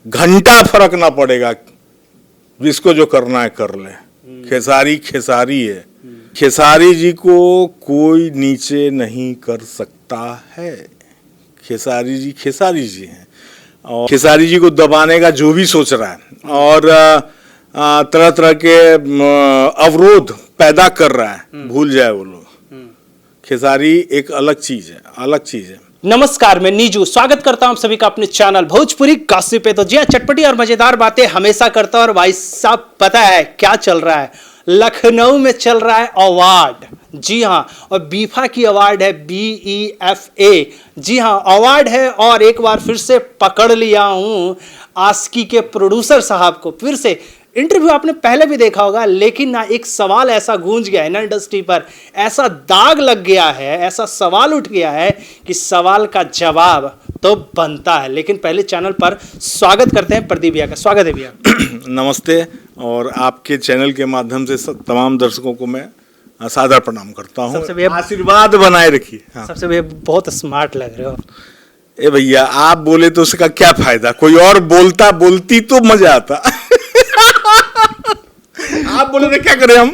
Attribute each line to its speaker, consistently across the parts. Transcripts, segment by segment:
Speaker 1: घंटा फर्क ना पड़ेगा, जिसको जो करना है कर ले। खेसारी खेसारी है, खेसारी जी को कोई नीचे नहीं कर सकता है। खेसारी जी हैं और खेसारी जी को दबाने का जो भी सोच रहा है और तरह तरह के अवरोध पैदा कर रहा है, भूल जाए वो लोग। खेसारी एक अलग चीज है।
Speaker 2: नमस्कार, मैं नीजू स्वागत करता हूं सभी का अपने चैनल भोजपुरी गॉसिप पे। तो जी हाँ, चटपटी और मजेदार बातें हमेशा करता हूं। और भाई साहब पता है क्या चल रहा है? लखनऊ में चल रहा है अवार्ड। जी हाँ, और बीफा की अवार्ड है, BEFA। जी हाँ, अवार्ड है। और एक बार फिर से पकड़ लिया हूं आस्की के प्रोड्यूसर साहब को। फिर से इंटरव्यू आपने पहले भी देखा होगा, लेकिन ना एक सवाल ऐसा गूंज गया है ना इंडस्ट्री पर, ऐसा दाग लग गया है, ऐसा सवाल उठ गया है कि सवाल का जवाब तो बनता है। लेकिन पहले चैनल पर स्वागत करते हैं प्रदीप भैया का। स्वागत है भैया।
Speaker 1: नमस्ते। और आपके चैनल के माध्यम से तमाम दर्शकों को मैं सादर प्रणाम करता हूँ। आशीर्वाद बनाए रखिए। हाँ।
Speaker 2: सबसे भैया बहुत स्मार्ट लग रहे हो।
Speaker 1: ए भैया, आप बोले तो उसका क्या फायदा, कोई और बोलती तो मजा आता। आप बोले तो क्या करें हम।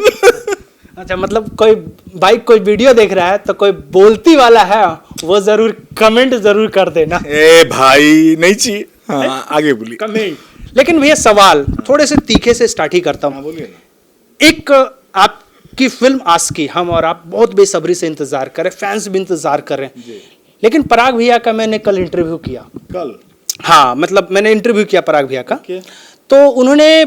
Speaker 2: अच्छा, मतलब कोई वीडियो देख रहा है तो कोई बोलती वाला है, वो जरूर कमेंट जरूर कर देना।
Speaker 1: ए भाई नहीं चाहिए। हाँ, आगे बोलिए।
Speaker 2: कमेंट। लेकिन भैया सवाल थोड़े से तीखे से स्टार्ट ही करता हूँ।
Speaker 1: बोलिए ना।
Speaker 2: एक आपकी फिल्म आस्की हम और आप बहुत बेसब्री से इंतजार कर रहे हैं, फैंस भी इंतजार कर रहे हैं। लेकिन पराग भैया का मैंने कल इंटरव्यू किया।
Speaker 1: कल?
Speaker 2: हाँ, मतलब मैंने इंटरव्यू किया पराग भैया का। तो उन्होंने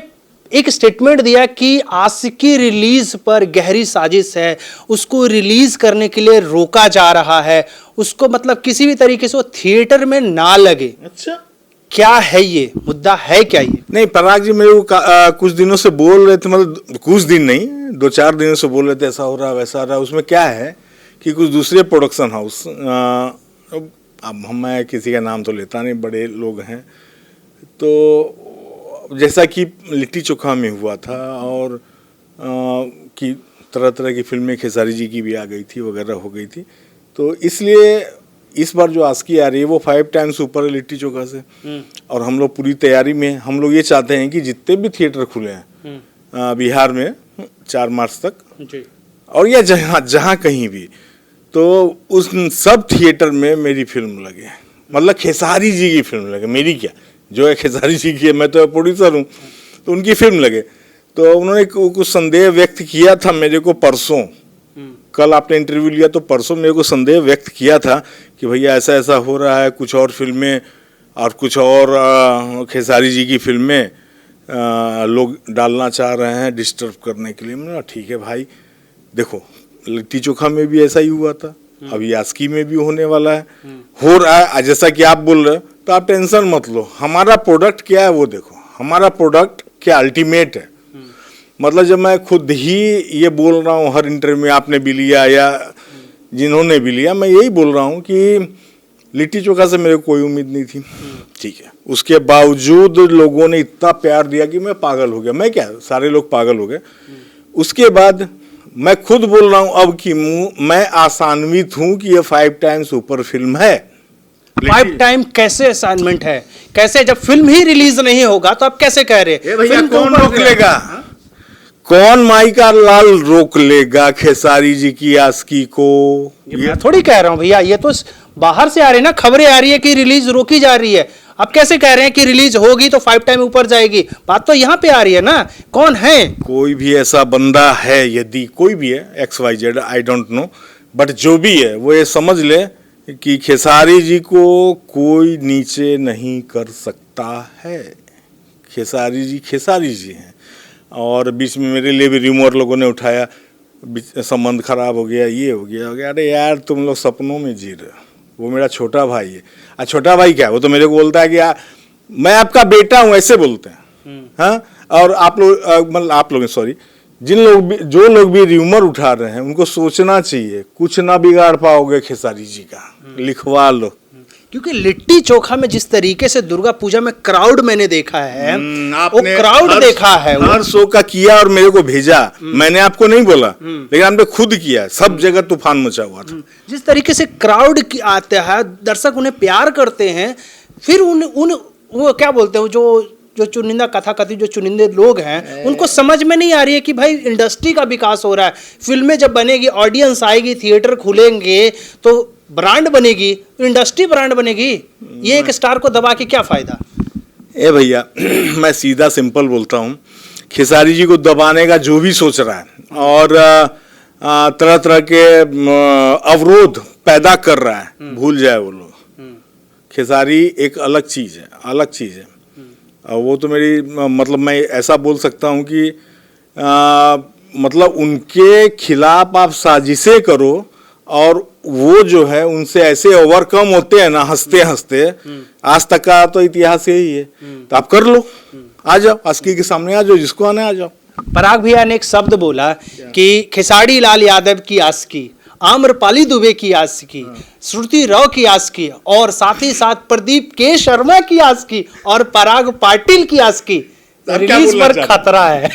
Speaker 2: एक स्टेटमेंट दिया कि आस्की रिलीज पर गहरी साजिश है, उसको रिलीज करने के लिए रोका जा रहा है, उसको मतलब किसी भी तरीके से वो थिएटर में ना लगे।
Speaker 1: अच्छा,
Speaker 2: क्या है ये मुद्दा, है क्या ये?
Speaker 1: नहीं, पराग जी मेरे को कुछ दिनों से बोल रहे थे, मतलब कुछ दिन नहीं, 2-4 दिनों से बोल रहे थे ऐसा हो रहा वैसा हो रहा। उसमें क्या है कि कुछ दूसरे प्रोडक्शन हाउस, अब मैं किसी का नाम तो लेता नहीं, बड़े लोग हैं, तो जैसा कि लिट्टी चोखा में हुआ था और कि तरह तरह की फिल्में खेसारी जी की भी आ गई थी, वगैरह हो गई थी, तो इसलिए इस बार जो आस्की आ रही है वो 5 टाइम्स ऊपर है लिट्टी चोखा से। और हम लोग पूरी तैयारी में, हम लोग ये चाहते हैं कि जितने भी थिएटर खुले हैं बिहार में 4 मार्च तक
Speaker 2: जी,
Speaker 1: और या जहाँ कहीं भी, तो उस सब थिएटर में मेरी फिल्म लगे, मतलब खेसारी जी की फिल्म लगे। मेरी क्या, जो है खेसारी जी की है, मैं तो प्रोड्यूसर हूँ, तो उनकी फिल्म लगे। तो उन्होंने कुछ संदेह व्यक्त किया था मेरे को परसों। कल आपने इंटरव्यू लिया तो परसों मेरे को संदेह व्यक्त किया था कि भैया ऐसा ऐसा हो रहा है, कुछ और फिल्में और कुछ और खेसारी जी की फिल्में लोग डालना चाह रहे हैं डिस्टर्ब करने के लिए। मैंने ठीक है भाई, देखो लिट्टी चोखा में भी ऐसा ही हुआ था, अभी आस्की में भी होने वाला है, हो रहा है। जैसा कि आप बोल रहे हो, तो आप टेंशन मत लो, हमारा प्रोडक्ट क्या है वो देखो। हमारा प्रोडक्ट क्या अल्टीमेट है। मतलब जब मैं खुद ही ये बोल रहा हूँ हर इंटरव्यू में, आपने भी लिया या जिन्होंने भी लिया, मैं यही बोल रहा हूँ कि लिट्टी चोखा से मेरे को कोई उम्मीद नहीं थी, ठीक है। उसके बावजूद लोगों ने इतना प्यार दिया कि मैं पागल हो गया। मैं क्या, सारे लोग पागल हो गए। उसके बाद मैं खुद बोल रहा हूँ अब कि मैं आसान्वित हूँ कि ये 5 टाइम्स ऊपर फिल्म है।
Speaker 2: 5 टाइम कैसे असाइनमेंट है? कैसे, जब फिल्म ही रिलीज नहीं होगा तो आप कैसे कह रहे हैं?
Speaker 1: भैया कौन रोक लेगा? कौन माई का लाल रोक लेगा खेसारी जी की आस्की को?
Speaker 2: ये थोड़ी कह रहा हूं भैया, ये तो बाहर से आ रही है ना, खबरें आ रही है कि रिलीज रोकी जा रही है। आप कैसे कह रहे हैं कि रिलीज होगी तो 5 टाइम ऊपर जाएगी? बात तो यहाँ पे आ रही है ना। कौन है?
Speaker 1: कोई भी ऐसा बंदा है, यदि कोई भी है, XYZ, I don't know, but जो भी है वो ये समझ ले कि खेसारी जी को कोई नीचे नहीं कर सकता है। खेसारी जी हैं। और बीच में मेरे लिए भी रिमोर लोगों ने उठाया, संबंध खराब हो गया, ये हो गया। अरे यार, तुम लोग सपनों में जी रहे हो। वो मेरा छोटा भाई है। छोटा भाई क्या, वो तो मेरे को बोलता है कि मैं आपका बेटा हूँ, ऐसे बोलते हैं। हाँ, और आप लोग, मतलब आप लोग सॉरी, जो लोग भी र्यूमर उठा रहे हैं उनको सोचना चाहिए, कुछ ना बिगाड़ पाओगे खेसारी जी का, लिखवा लो।
Speaker 2: क्योंकि लिट्टी चोखा में जिस तरीके से दुर्गा पूजा में क्राउड मैंने देखा है, वो क्राउड देखा है,
Speaker 1: हर शो का किया और मेरे को भेजा। मैंने आपको नहीं बोला, लेकिन आपने खुद किया, सब जगह तूफान मचा हुआ था।
Speaker 2: जिस तरीके से क्राउड आता है, दर्शक उन्हें प्यार करते हैं, फिर उन वो क्या बोलते हैं, जो जो चुनिंदा कथाकथित जो चुनिंदे लोग हैं उनको समझ में नहीं आ रही है कि भाई इंडस्ट्री का विकास हो रहा है, फिल्में जब बनेगी, ऑडियंस आएगी, थिएटर खुलेंगे तो ब्रांड बनेगी, इंडस्ट्री ब्रांड बनेगी। ये एक स्टार को दबा के क्या फायदा?
Speaker 1: ए भैया मैं सीधा सिंपल बोलता हूँ, खेसारी जी को दबाने का जो भी सोच रहा है और तरह तरह के अवरोध पैदा कर रहा है, भूल जाए वो लोग। खेसारी एक अलग चीज़ है, अलग चीज़ है। वो तो मेरी मतलब मैं ऐसा बोल सकता हूँ कि मतलब उनके खिलाफ आप साजिशें करो और वो जो है उनसे ऐसे ओवरकम होते हैं ना हंसते हंसते। आज तक का तो इतिहास यही है। तो आप कर लो, आ जाओ, अस्की के सामने आ जाओ, जिसको आने आ जाओ।
Speaker 2: पराग भैया ने एक शब्द बोला कि खेसारी लाल यादव की आशिकी, आम्रपाली दुबे की आशिकी, श्रुति राव की आशिकी और साथ ही साथ प्रदीप के शर्मा की आशिकी और पराग पाटिल की आशिकी रिलीज पर खतरा है।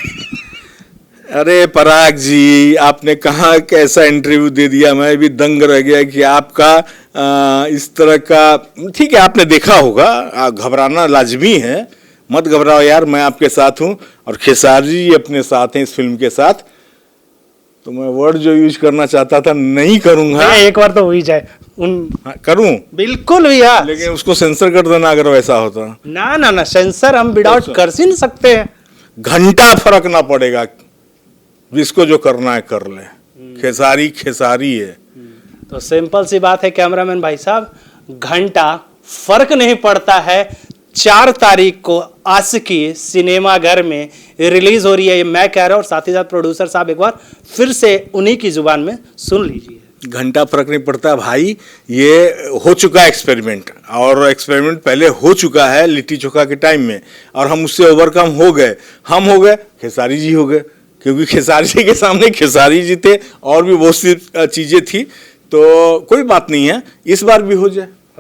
Speaker 1: अरे पराग जी, आपने कहा कैसा इंटरव्यू दे दिया, मैं भी दंग रह गया कि आपका इस तरह का। ठीक है, आपने देखा होगा, घबराना लाजमी है, मत घबराओ यार, मैं आपके साथ हूँ और खेसारी जी अपने साथ हैं इस फिल्म के साथ। तो मैं वर्ड जो यूज करना चाहता था नहीं करूंगा।
Speaker 2: एक बार तो हो ही जाए
Speaker 1: करूं
Speaker 2: बिल्कुल भैया,
Speaker 1: लेकिन उसको सेंसर कर देना अगर वैसा होता।
Speaker 2: ना ना ना, सेंसर हम विदाउट कर ही नहीं सकते हैं।
Speaker 1: घंटा फर्क ना पड़ेगा, जिसको जो करना है कर ले, खेसारी खेसारी है।
Speaker 2: तो सिंपल सी बात है कैमरामैन भाई साहब, घंटा फर्क नहीं पड़ता है। 4 तारीख को आशिकी सिनेमाघर में रिलीज हो रही है, ये मैं कह रहा हूं और साथ ही साथ प्रोड्यूसर साहब एक बार फिर से उन्हीं की जुबान में सुन लीजिए।
Speaker 1: घंटा फर्क नहीं पड़ता भाई, ये हो चुका है एक्सपेरिमेंट, और एक्सपेरिमेंट पहले हो चुका है लिट्टी चोखा के टाइम में, और हम उससे ओवरकम हो गए। हम हो गए, खेसारी जी हो गए, क्योंकि खेसारी जी के सामने खेसारी जी थे और भी बहुत सी चीज़ें थी। तो कोई बात नहीं है, इस बार भी हो जाए।